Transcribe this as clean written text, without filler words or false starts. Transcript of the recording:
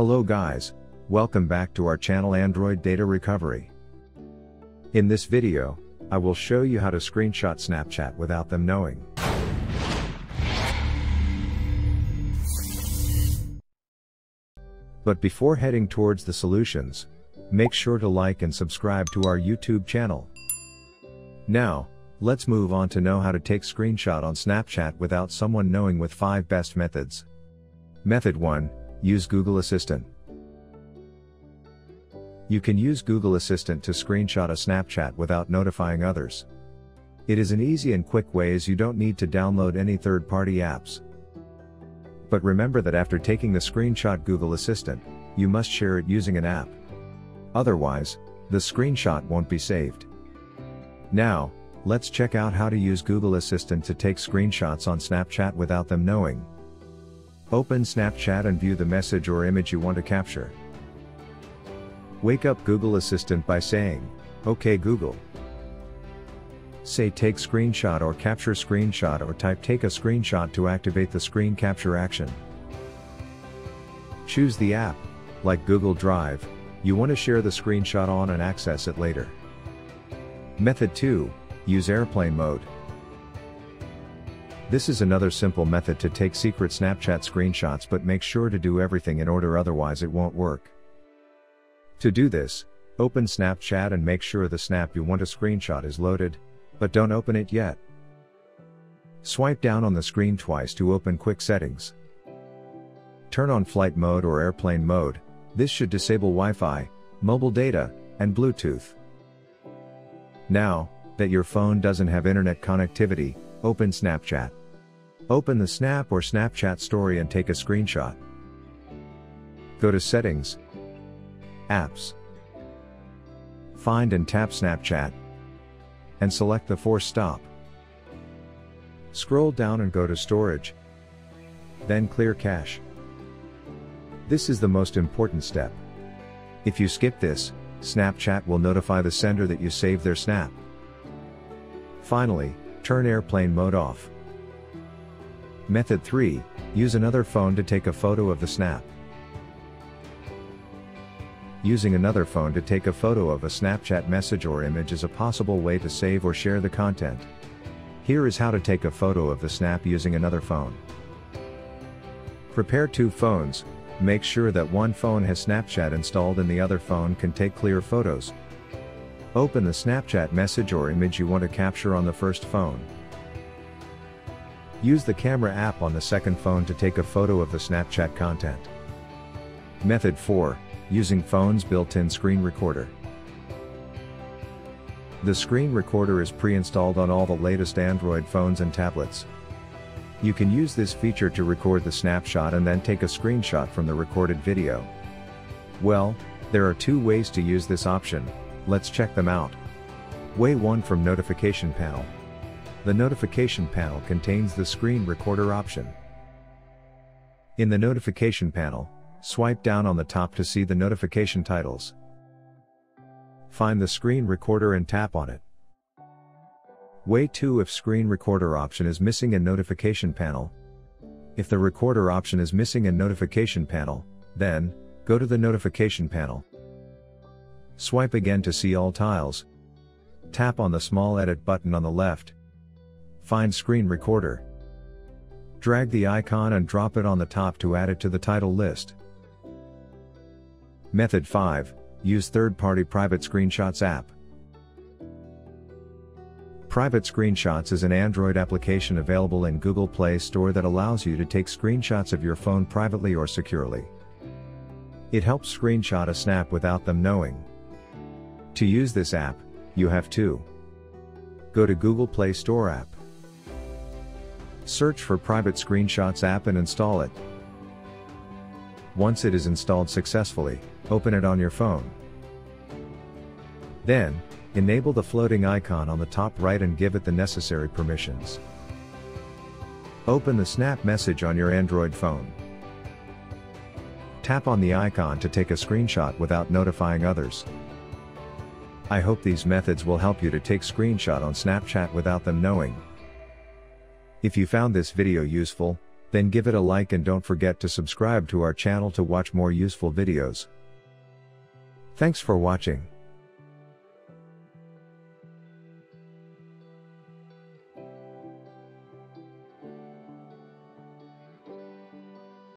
Hello guys, welcome back to our channel Android Data Recovery. In this video, I will show you how to screenshot Snapchat without them knowing. But before heading towards the solutions, make sure to like and subscribe to our YouTube channel. Now, let's move on to know how to take screenshot on Snapchat without someone knowing with 5 best methods. Method 1. Use Google Assistant. You can use Google Assistant to screenshot a Snapchat without notifying others. It is an easy and quick way as you don't need to download any third-party apps. But remember that after taking the screenshot Google Assistant, you must share it using an app. Otherwise, the screenshot won't be saved. Now, let's check out how to use Google Assistant to take screenshots on Snapchat without them knowing. Open Snapchat and view the message or image you want to capture. Wake up Google Assistant by saying, "OK Google." Say take screenshot or capture screenshot or type take a screenshot to activate the screen capture action. Choose the app, like Google Drive, you want to share the screenshot on and access it later. Method 2, use airplane mode. This is another simple method to take secret Snapchat screenshots, but make sure to do everything in order, otherwise it won't work. To do this, open Snapchat and make sure the snap you want to screenshot is loaded, but don't open it yet. Swipe down on the screen twice to open quick settings. Turn on flight mode or airplane mode. This should disable Wi-Fi, mobile data, and Bluetooth. Now that your phone doesn't have internet connectivity, open Snapchat. Open the Snap or Snapchat story and take a screenshot. Go to Settings, Apps, find and tap Snapchat, and select the Force Stop. Scroll down and go to Storage, then Clear Cache. This is the most important step. If you skip this, Snapchat will notify the sender that you saved their snap. Finally, turn airplane mode off. Method 3, use another phone to take a photo of the snap. Using another phone to take a photo of a Snapchat message or image is a possible way to save or share the content. Here is how to take a photo of the snap using another phone. Prepare 2 phones, make sure that one phone has Snapchat installed and the other phone can take clear photos. Open the Snapchat message or image you want to capture on the first phone. Use the camera app on the second phone to take a photo of the Snapchat content. Method 4, using phone's built-in screen recorder. The screen recorder is pre-installed on all the latest Android phones and tablets. You can use this feature to record the snapshot and then take a screenshot from the recorded video. Well, there are 2 ways to use this option, let's check them out. Way 1, from Notification Panel. The Notification Panel contains the screen recorder option. In the Notification Panel, swipe down on the top to see the notification titles. Find the screen recorder and tap on it. Way 2, if screen recorder option is missing in Notification Panel. If the recorder option is missing in Notification Panel, then, go to the Notification Panel. Swipe again to see all tiles. Tap on the small edit button on the left. Find screen recorder. Drag the icon and drop it on the top to add it to the title list. Method 5, use third-party Private Screenshots app. Private Screenshots is an Android application available in Google Play Store that allows you to take screenshots of your phone privately or securely. It helps screenshot a snap without them knowing. To use this app, you have to go to Google Play Store app. Search for Private Screenshots app and install it. Once it is installed successfully, open it on your phone. Then, enable the floating icon on the top right and give it the necessary permissions. Open the Snap message on your Android phone. Tap on the icon to take a screenshot without notifying others. I hope these methods will help you to take screenshot on Snapchat without them knowing. If you found this video useful, Then give it a like and don't forget to subscribe to our channel to watch more useful videos. Thanks for watching.